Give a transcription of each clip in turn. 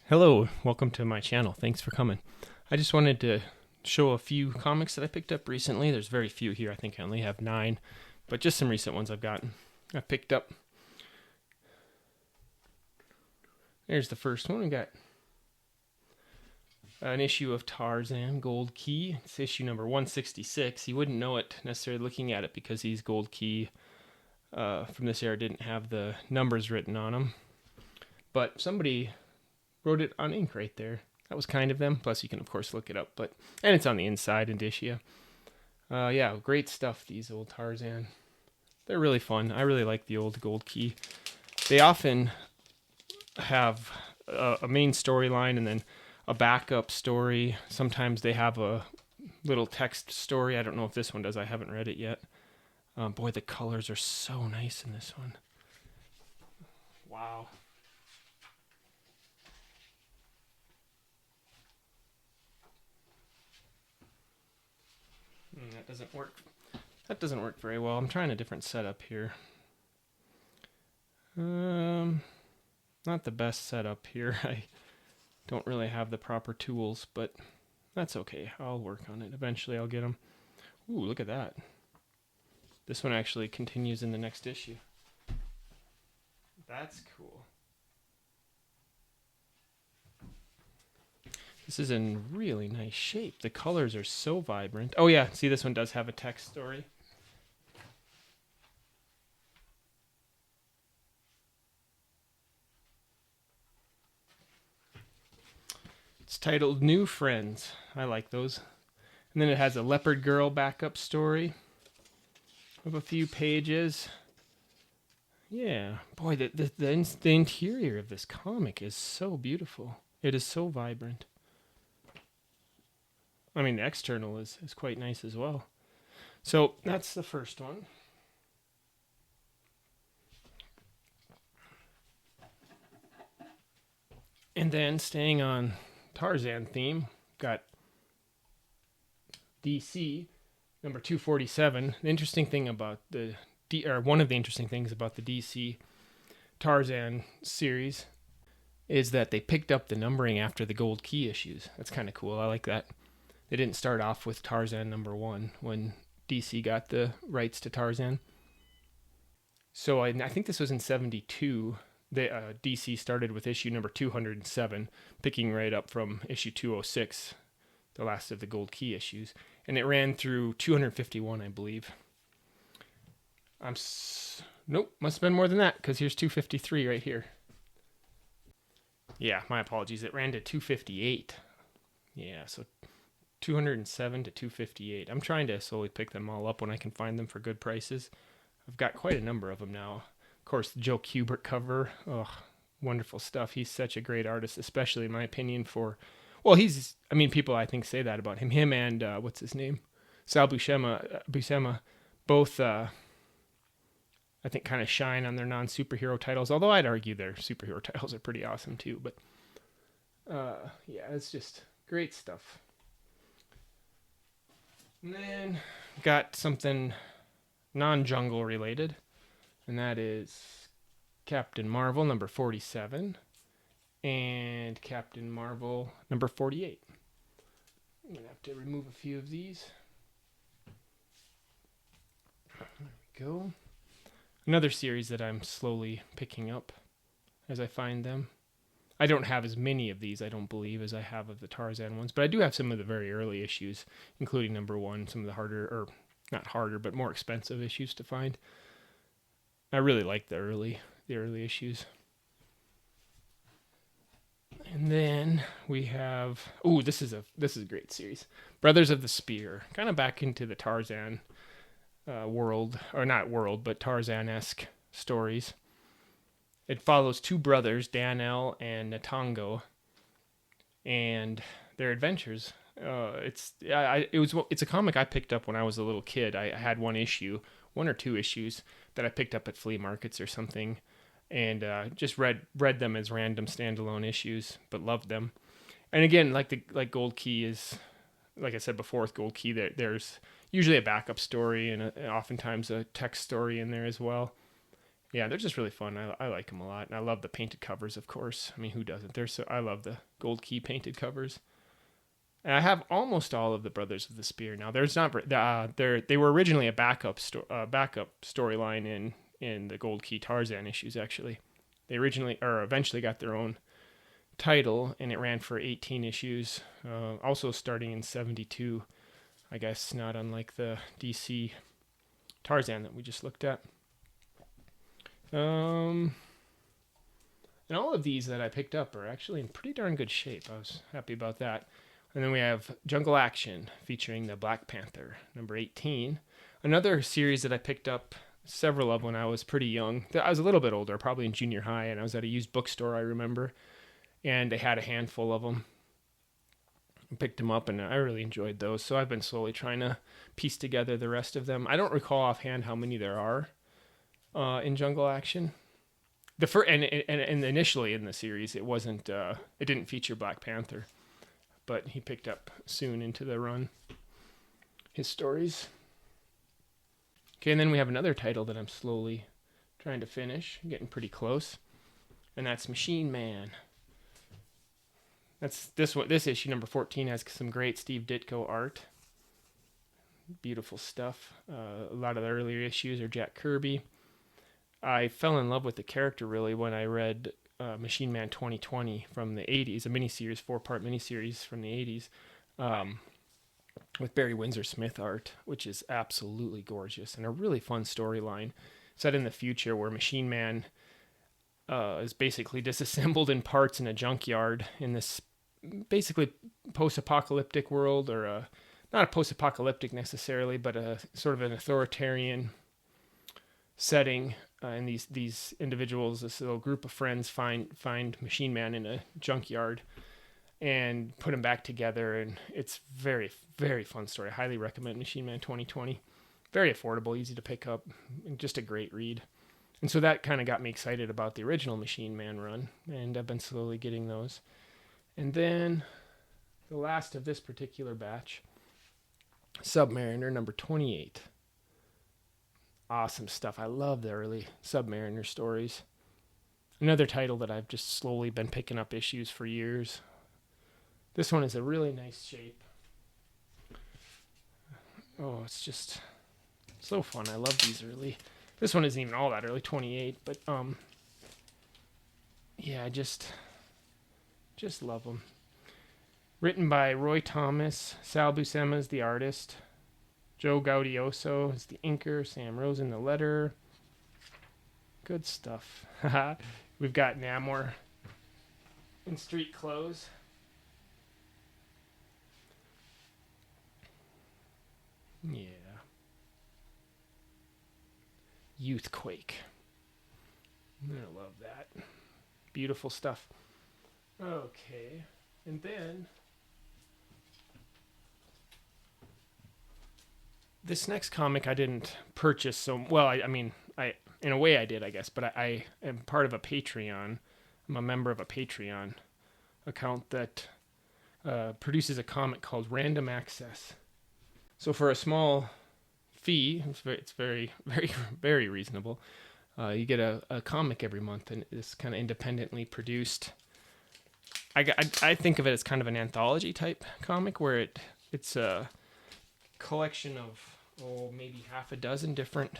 Hello, welcome to my channel. Thanks for coming. I just wanted to show a few comics that I picked up recently. There's very few here. I think I only have 9, but just some recent ones I picked up. There's the first one. We got an issue of Tarzan, Gold Key. It's issue number 166. You wouldn't know it necessarily looking at it because these Gold Key from this era didn't have the numbers written on them. But somebody wrote it on ink right there. That was kind of them. Plus, you can, of course, look it up. And it's on the inside, indicia. Yeah, great stuff, these old Tarzan. They're really fun. I really like the old Gold Key. They often have a main storyline and then a backup story. Sometimes they have a little text story. I don't know if this one does. I haven't read it yet. Boy, the colors are so nice in this one. Wow. That doesn't work. That doesn't work very well. I'm trying a different setup here. Not the best setup here. I don't really have the proper tools, but that's okay. I'll work on it. Eventually I'll get them. Ooh, look at that. This one actually continues in the next issue. That's cool. This is in really nice shape. The colors are so vibrant. Oh yeah, see, this one does have a text story. It's titled New Friends. I like those. And then it has a Leopard Girl backup story of a few pages. Yeah, boy, the interior of this comic is so beautiful. It is so vibrant. I mean, the external is quite nice as well. So that's the first one. And then staying on Tarzan theme, got DC number 247. The interesting thing about one of the interesting things about the DC Tarzan series is that they picked up the numbering after the Gold Key issues. That's kind of cool. I like that. They didn't start off with Tarzan number 1 when DC got the rights to Tarzan. So I think this was in 72. DC started with issue number 207, picking right up from issue 206, the last of the Gold Key issues. And it ran through 251, I believe. Nope, must have been more than that, because here's 253 right here. Yeah, my apologies. It ran to 258. Yeah, so 207 to 258. I'm trying to slowly pick them all up when I can find them for good prices. I've got quite a number of them now. Of course, the Joe Kubert cover. Oh, wonderful stuff. He's such a great artist, especially in my opinion people I think say that about him. Him and, what's his name? Sal Buscema, both, I think, kind of shine on their non-superhero titles, although I'd argue their superhero titles are pretty awesome too. But, yeah, it's just great stuff. And then got something non-jungle related, and that is Captain Marvel number 47 and Captain Marvel number 48. I'm going to have to remove a few of these. There we go. Another series that I'm slowly picking up as I find them. I don't have as many of these, I don't believe, as I have of the Tarzan ones, but I do have some of the very early issues, including number 1, some of the harder, or not harder, but more expensive issues to find. I really like the early issues. And then we have, this is a great series, Brothers of the Spear, kind of back into the Tarzan world, or not world, but Tarzan-esque stories. It follows 2 brothers, Danel and Natango, and their adventures. It's a comic I picked up when I was a little kid. I had one or 2 issues that I picked up at flea markets or something, and just read them as random standalone issues, but loved them. And again, like Gold Key is, like I said before with Gold Key, there's usually a backup story and oftentimes a text story in there as well. Yeah, they're just really fun. I like them a lot, and I love the painted covers, of course. I mean, who doesn't? I love the Gold Key painted covers. And I have almost all of the Brothers of the Spear now. There's not they were originally a backup storyline in the Gold Key Tarzan issues. Actually, they eventually got their own title, and it ran for 18 issues. Also starting in 72, I guess, not unlike the DC Tarzan that we just looked at. And all of these that I picked up are actually in pretty darn good shape. I was happy about that. And then we have Jungle Action featuring the Black Panther, number 18. Another series that I picked up several of when I was pretty young. I was a little bit older, probably in junior high, and I was at a used bookstore, I remember. And they had a handful of them. I picked them up, and I really enjoyed those. So I've been slowly trying to piece together the rest of them. I don't recall offhand how many there are in Jungle Action. And initially in the series, it didn't feature Black Panther, but he picked up soon into the run his stories. Okay, and then we have another title that I'm slowly trying to finish, getting pretty close, and that's Machine Man. That's this one. This issue, number 14, has some great Steve Ditko art. Beautiful stuff. A lot of the earlier issues are Jack Kirby. I fell in love with the character really when I read Machine Man 2020 from the 80s, a miniseries, 4-part miniseries from the 80s, with Barry Windsor Smith art, which is absolutely gorgeous and a really fun storyline set in the future where Machine Man is basically disassembled in parts in a junkyard in this basically post-apocalyptic world, or not a post-apocalyptic necessarily, but a sort of an authoritarian setting. And these individuals, this little group of friends, find Machine Man in a junkyard and put him back together, and it's very, very fun story. I highly recommend Machine Man 2020. Very affordable, easy to pick up, and just a great read. And so that kind of got me excited about the original Machine Man run, and I've been slowly getting those. And then the last of this particular batch, Submariner number 28. Awesome stuff. I love the early Submariner stories. Another title that I've just slowly been picking up issues for years. This one is a really nice shape. Oh, it's just so fun. I love these early. This one isn't even all that early, 28, but yeah, I just love them. Written by Roy Thomas, Sal Buscema is the artist, Joe Gaudioso is the inker, Sam Rosen the letterer. Good stuff. We've got Namor in street clothes. Yeah. Youthquake. I love that. Beautiful stuff. Okay. And then this next comic I didn't purchase, so well, I mean, in a way I did, I guess, but I am part of a Patreon. I'm a member of a Patreon account that produces a comic called Random Access. So for a small fee, it's very, very, very reasonable. You get a comic every month, and it's kind of independently produced. I think of it as kind of an anthology type comic where it's a collection of maybe half a dozen different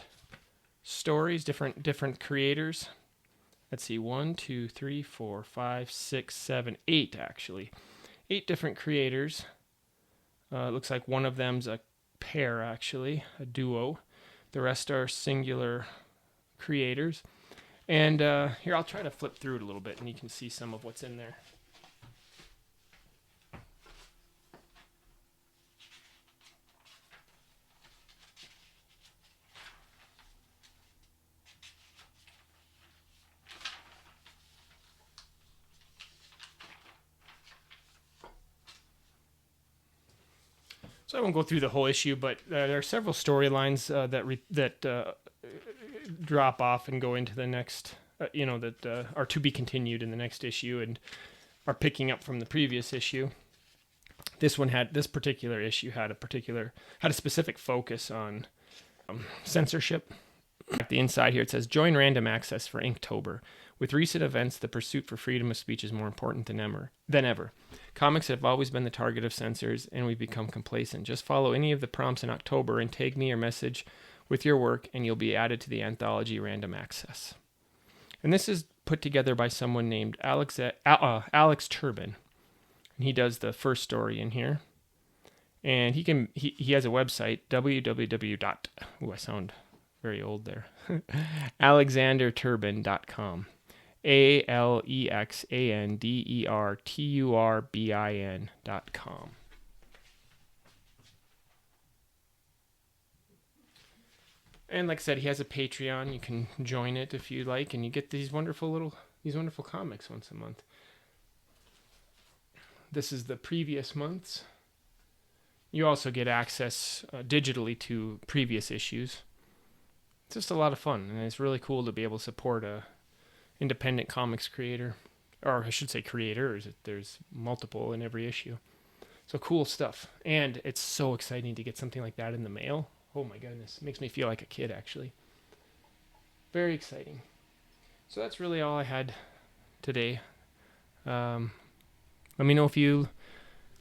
stories, different creators. Let's see, 1, 2, 3, 4, 5, 6, 7, 8 actually. 8 different creators. It looks like one of them's a pair actually, a duo. The rest are singular creators. And here, I'll try to flip through it a little bit and you can see some of what's in there. So I won't go through the whole issue, but there are several storylines that drop off and go into the next, that are to be continued in the next issue and are picking up from the previous issue. This particular issue had a specific focus on censorship At the inside here, it says, join Random Access for Inktober. With recent events, the pursuit for freedom of speech is more important than ever. Comics have always been the target of censors, and we've become complacent. Just follow any of the prompts in October and tag me or message with your work, and you'll be added to the anthology Random Access. And this is put together by someone named Alex Turbin. And he does the first story in here. And he has a website, I sound very old there. alexanderturbin.com. alexanderturbin.com. And like I said, he has a Patreon. You can join it if you like, and you get these wonderful comics once a month. This is the previous month's. You also get access digitally to previous issues. It's just a lot of fun, and it's really cool to be able to support a independent comics creator, or I should say creators. There's multiple in every issue. So cool stuff, and it's so exciting to get something like that in the mail. Oh my goodness, it makes me feel like a kid, actually. Very exciting. So that's really all I had today. Let me know if you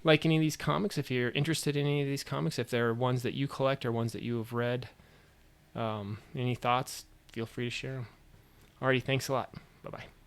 like any of these comics, if you're interested in any of these comics, if there are ones that you collect or ones that you have read. Any thoughts, feel free to share them. Alrighty, thanks a lot. Bye-bye.